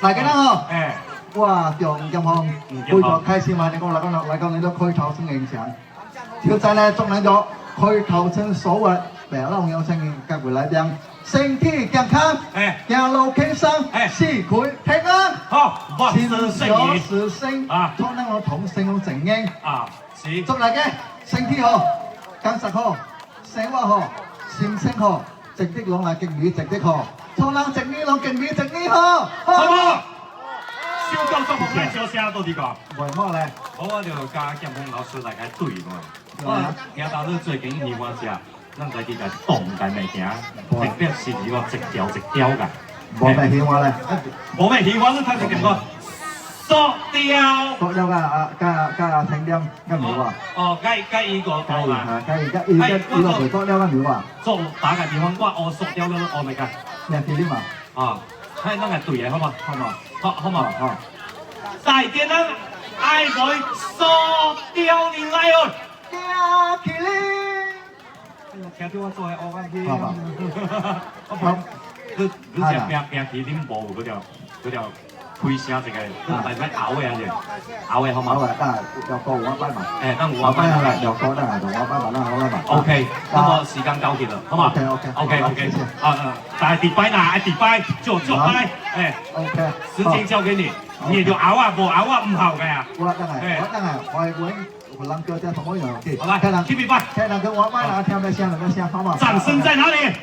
大家好，哎，我叫吳金康，非常開心啊！你講嚟講你都開頭先影相，挑戰咧祝你咗開頭先所謂白浪有聲各位來賓身體健康，行路輕鬆，四驅平安，好，萬事勝意事勝啊！祝你我同性我正英啊，是，祝大家身體好，健實好，生活好，心情好，值得攞嚟敬語值得好，錯人值你攞敬語值你好，好唔好？小高作風咧，小聲到啲個。為乜咧？我就加劍鋒老師來解對嘛。我聽到你最近希望是啊，咱在啲個動嘅物件，特別是呢個一條一條嘅。冇咩希望咧？冇咩希望，你睇成點個？塑雕。塑料加清點嘅苗啊！哦，加依個加講啦。而家呢個塑料嘅苗啊！做打嘅地方，我學塑雕嘅，我咪㗎。咩啲嘛？啊，睇咱係對嘅，好嘛？好嘛？好嘛？好。大家咱愛來塑雕你來哦！加起嚟！聽到我做嘅學翻啲。好嘛？好。你只拼起恁無嗰條開聲一個，但係咬嘅嘢，咬嘅好嘛？好啊，但係又過我班嘛。誒，等我班係又過，但係同我班啦，好啦嘛。OK，咁我時間交結啦，好嘛 ？OK。但係迪拜嗱，迪拜做拜，誒 OK。時間交給你，你就咬啊，冇咬啊，唔好嘅呀。我係我能夠在同我一樣。好啦，keep it 拜。聽能跟我班啦，聽咩聲，好嘛？掌聲在哪裡？